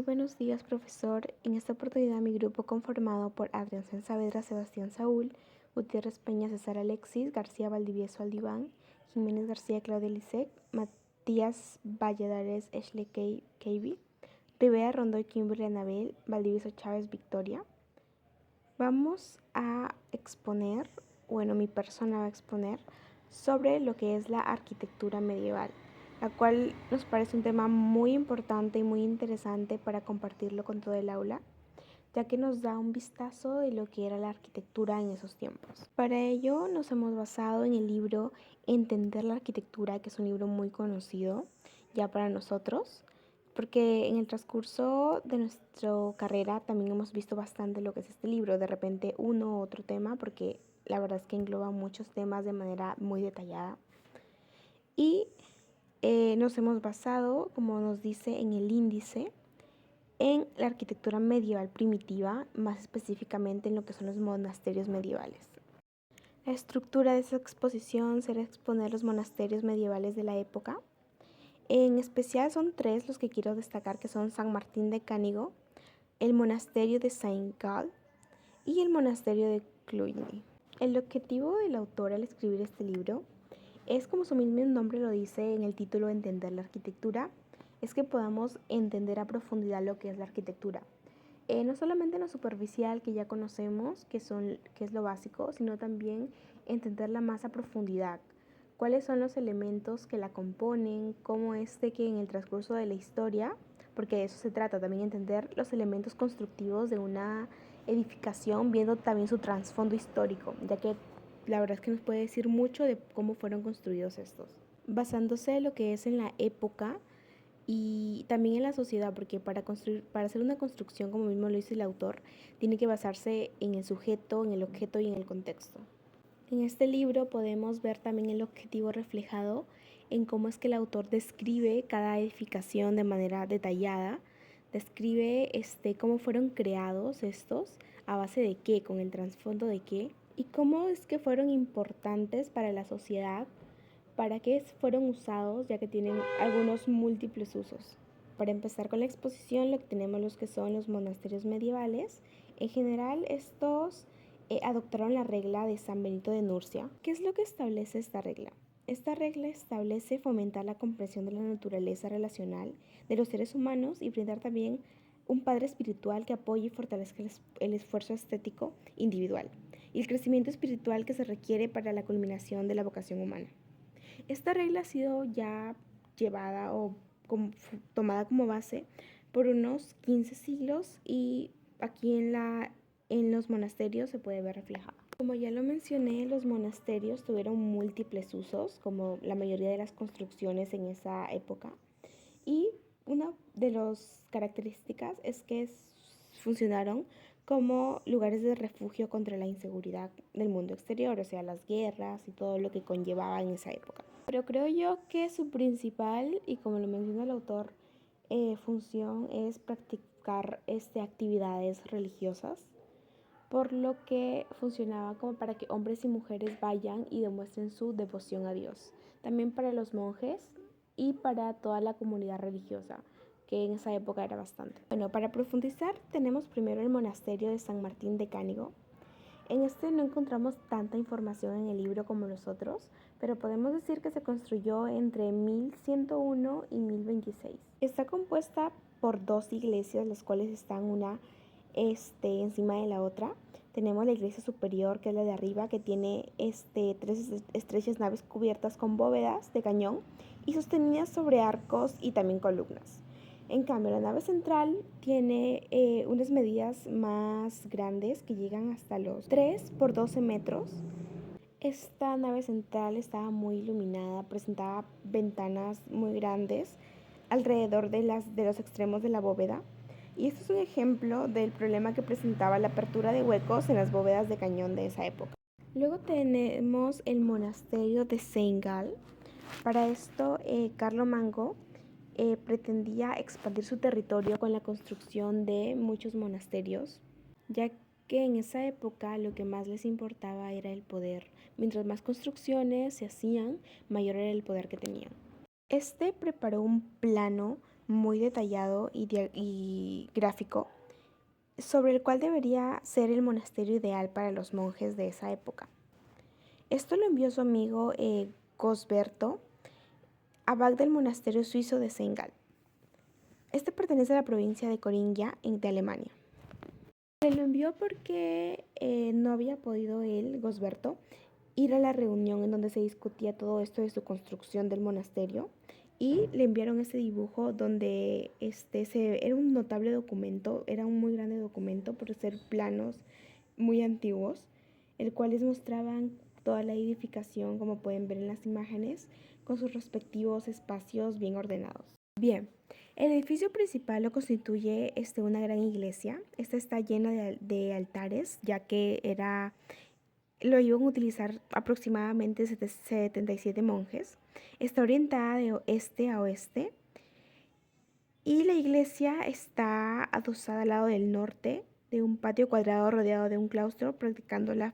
buenos días, profesor. En esta oportunidad, mi grupo, conformado por Adrián Saavedra, Sebastián Saúl, Gutiérrez Peña, César Alexis, García Valdivieso Aldiván, Jiménez García, Claudia Lisek, Matías Valladares, Ashley Kavy, Rivera Rondoy, Kimberly Anabel, Valdivieso Chávez, Victoria. Vamos a exponer, mi persona va a exponer sobre lo que es la arquitectura medieval, la cual nos parece un tema muy importante y muy interesante para compartirlo con todo el aula, ya que nos da un vistazo de lo que era la arquitectura en esos tiempos. Para ello nos hemos basado en el libro Entender la arquitectura, que es un libro muy conocido ya para nosotros, porque en el transcurso de nuestra carrera también hemos visto bastante lo que es este libro, de repente uno u otro tema, porque la verdad es que engloba muchos temas de manera muy detallada. Y nos hemos basado, como nos dice en el índice, en la arquitectura medieval primitiva, más específicamente en lo que son los monasterios medievales. La estructura de esa exposición será exponer los monasterios medievales de la época. En especial son tres los que quiero destacar, que son San Martín de Cánigo, el monasterio de Saint-Gall y el monasterio de Cluny. El objetivo del autor al escribir este libro es, como su mismo nombre lo dice en el título, Entender la arquitectura, es que podamos entender a profundidad lo que es la arquitectura. No solamente en lo superficial que ya conocemos, que es lo básico, sino también entenderla más a profundidad. ¿Cuáles son los elementos que la componen? ¿Cómo es de que en el transcurso de la historia, porque de eso se trata, también entender los elementos constructivos de una edificación, viendo también su trasfondo histórico, ya que la verdad es que nos puede decir mucho de cómo fueron construidos estos, basándose en lo que es en la época y también en la sociedad, porque para hacer una construcción, como mismo lo dice el autor, tiene que basarse en el sujeto, en el objeto y en el contexto. En este libro podemos ver también el objetivo reflejado en cómo es que el autor describe cada edificación de manera detallada, describe cómo fueron creados estos, a base de qué, con el trasfondo de qué, y cómo es que fueron importantes para la sociedad, para qué fueron usados, ya que tienen algunos múltiples usos. Para empezar con la exposición, lo que tenemos los que son los monasterios medievales. En general, estos adoptaron la regla de San Benito de Nurcia. ¿Qué es lo que establece esta regla? Esta regla establece fomentar la comprensión de la naturaleza relacional de los seres humanos y brindar también un padre espiritual que apoye y fortalezca el esfuerzo estético individual y el crecimiento espiritual que se requiere para la culminación de la vocación humana. Esta regla ha sido ya llevada o tomada como base por unos 15 siglos y aquí en los monasterios se puede ver reflejada. Como ya lo mencioné, los monasterios tuvieron múltiples usos, como la mayoría de las construcciones en esa época. Y una de las características es que funcionaron como lugares de refugio contra la inseguridad del mundo exterior, o sea, las guerras y todo lo que conllevaba en esa época. Pero creo yo que su principal, y como lo menciona el autor, función es practicar actividades religiosas, por lo que funcionaba como para que hombres y mujeres vayan y demuestren su devoción a Dios. También para los monjes y para toda la comunidad religiosa, que en esa época era bastante. Bueno, para profundizar tenemos primero el monasterio de San Martín de Cánigo. En este no encontramos tanta información en el libro como los otros, pero podemos decir que se construyó entre 1101 y 1026. Está compuesta por dos iglesias, las cuales están una encima de la otra. Tenemos la iglesia superior, que es la de arriba, que tiene tres estrechas naves cubiertas con bóvedas de cañón y sostenidas sobre arcos y también columnas. En cambio, la nave central tiene unas medidas más grandes que llegan hasta los 3 por 12 metros. Esta nave central estaba muy iluminada, presentaba ventanas muy grandes alrededor de los extremos de la bóveda. Y esto es un ejemplo del problema que presentaba la apertura de huecos en las bóvedas de cañón de esa época. Luego tenemos el monasterio de Saint-Gall. Para esto, Carlomango pretendía expandir su territorio con la construcción de muchos monasterios, ya que en esa época lo que más les importaba era el poder. Mientras más construcciones se hacían, mayor era el poder que tenían. Este preparó un plano muy detallado y gráfico sobre el cual debería ser el monasterio ideal para los monjes de esa época. Esto lo envió su amigo Gosberto, abad del monasterio suizo de Saint-Gall. Este pertenece a la provincia de Coringia, de Alemania. Se lo envió porque no había podido él, Gosberto, ir a la reunión en donde se discutía todo esto de su construcción del monasterio, y le enviaron ese dibujo donde era un notable documento, era un muy grande documento por ser planos muy antiguos, el cuales mostraban toda la edificación, como pueden ver en las imágenes, con sus respectivos espacios bien ordenados. Bien, el edificio principal lo constituye una gran iglesia. Esta está llena de altares, ya que lo iban a utilizar aproximadamente 77 monjes. Está orientada de oeste a oeste y la iglesia está adosada al lado del norte de un patio cuadrado rodeado de un claustro, practicando la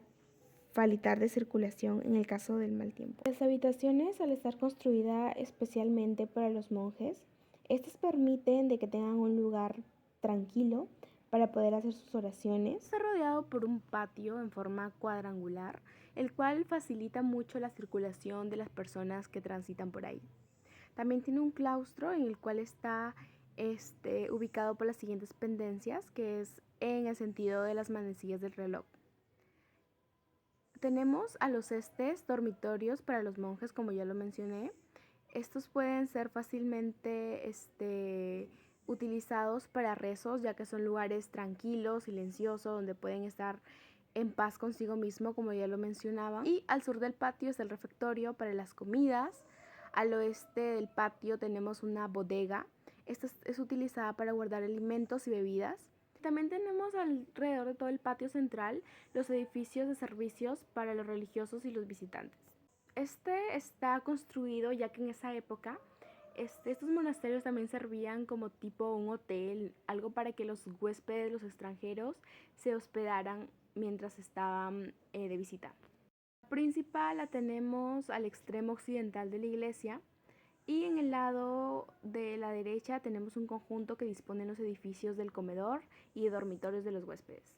facilitar de circulación en el caso del mal tiempo. Las habitaciones, al estar construidas especialmente para los monjes, estas permiten de que tengan un lugar tranquilo para poder hacer sus oraciones. Está rodeado por un patio en forma cuadrangular, el cual facilita mucho la circulación de las personas que transitan por ahí. También tiene un claustro en el cual está ubicado por las siguientes pendencias, que es en el sentido de las manecillas del reloj. Tenemos a los dormitorios para los monjes, como ya lo mencioné. Estos pueden ser fácilmente utilizados para rezos, ya que son lugares tranquilos, silenciosos, donde pueden estar en paz consigo mismo, como ya lo mencionaba. Y al sur del patio es el refectorio para las comidas. Al oeste del patio tenemos una bodega. Esta es utilizada para guardar alimentos y bebidas. También tenemos alrededor de todo el patio central los edificios de servicios para los religiosos y los visitantes. Este está construido ya que en esa época estos monasterios también servían como tipo un hotel, algo para que los huéspedes, los extranjeros, se hospedaran mientras estaban de visita. La principal la tenemos al extremo occidental de la iglesia, y en el lado de la derecha tenemos un conjunto que dispone los edificios del comedor y de dormitorios de los huéspedes.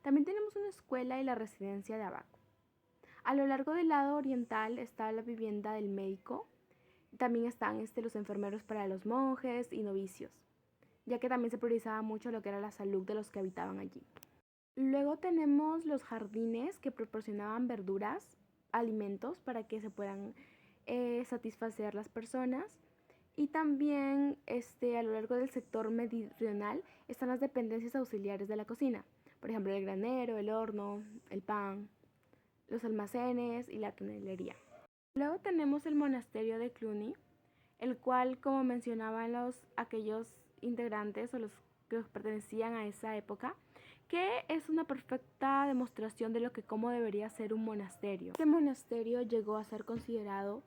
También tenemos una escuela y la residencia de abaco. A lo largo del lado oriental está la vivienda del médico. También están los enfermeros para los monjes y novicios, ya que también se priorizaba mucho lo que era la salud de los que habitaban allí. Luego tenemos los jardines que proporcionaban verduras, alimentos para que se puedan satisfacer las personas. Y también a lo largo del sector meridional están las dependencias auxiliares de la cocina, por ejemplo el granero, el horno, el pan, los almacenes y la tonelería. Luego tenemos el monasterio de Cluny, el cual, como mencionaban aquellos integrantes o los que pertenecían a esa época, que es una perfecta demostración de cómo debería ser un monasterio. Este monasterio llegó a ser considerado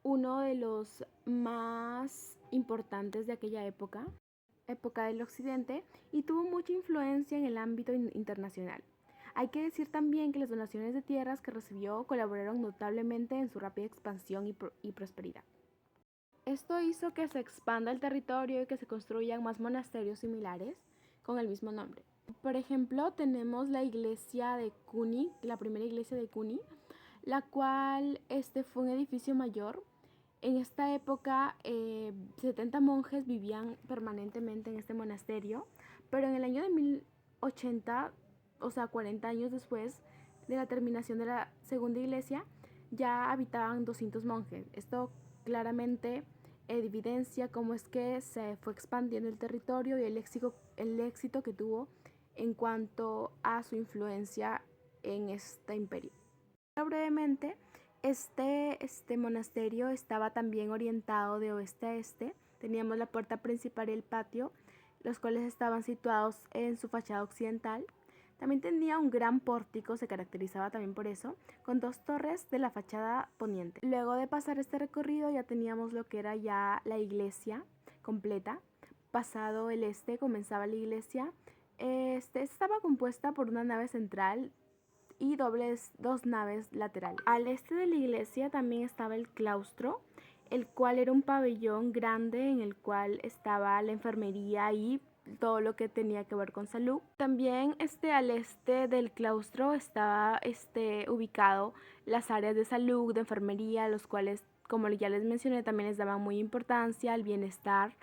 uno de los más importantes de aquella época del occidente, y tuvo mucha influencia en el ámbito internacional. Hay que decir también que las donaciones de tierras que recibió colaboraron notablemente en su rápida expansión y prosperidad. Esto hizo que se expanda el territorio y que se construyan más monasterios similares con el mismo nombre. Por ejemplo, tenemos la iglesia de Cluny, la primera iglesia de Cluny, la cual fue un edificio mayor. En esta época, 70 monjes vivían permanentemente en este monasterio, pero en el año de 1080, o sea, 40 años después de la terminación de la segunda iglesia, ya habitaban 200 monjes. Esto claramente evidencia cómo es que se fue expandiendo el territorio y el éxito que tuvo en cuanto a su influencia en este imperio. Brevemente, este monasterio estaba también orientado de oeste a este. Teníamos la puerta principal y el patio, los cuales estaban situados en su fachada occidental. También tenía un gran pórtico, se caracterizaba también por eso, con 2 torres de la fachada poniente. Luego de pasar este recorrido ya teníamos lo que era ya la iglesia completa. Pasado el comenzaba la iglesia. Estaba compuesta por una nave central y 2 naves laterales. Al este de la iglesia también estaba el claustro, el cual era un pabellón grande en el cual estaba la enfermería y todo lo que tenía que ver con salud. También al este del claustro estaba ubicado las áreas de salud, de enfermería, los cuales, como ya les mencioné, también les daban muy importancia al bienestar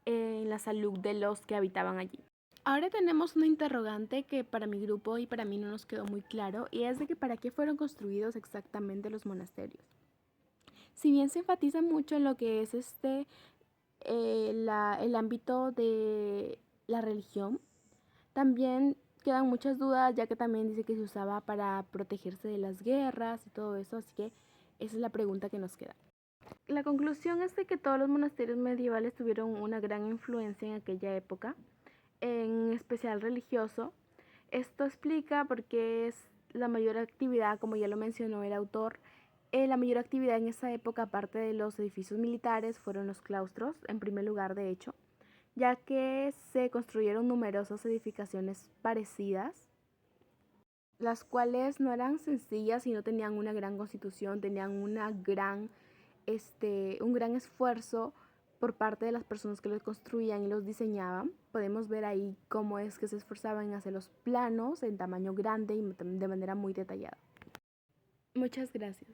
en la salud de los que habitaban allí. Ahora tenemos una interrogante que para mi grupo y para mí no nos quedó muy claro, y es de que para qué fueron construidos exactamente los monasterios. Si bien se enfatiza mucho en lo que es el ámbito de la religión, también quedan muchas dudas, ya que también dice que se usaba para protegerse de las guerras y todo eso, así que esa es la pregunta que nos queda. La conclusión es de que todos los monasterios medievales tuvieron una gran influencia en aquella época, en especial religioso. Esto explica por qué es la mayor actividad, como ya lo mencionó el autor, la mayor actividad en esa época, aparte de los edificios militares, fueron los claustros, en primer lugar de hecho, ya que se construyeron numerosas edificaciones parecidas, las cuales no eran sencillas y no tenían una gran constitución, tenían un gran esfuerzo por parte de las personas que los construían y los diseñaban. Podemos ver ahí cómo es que se esforzaban en hacer los planos en tamaño grande y de manera muy detallada. Muchas gracias.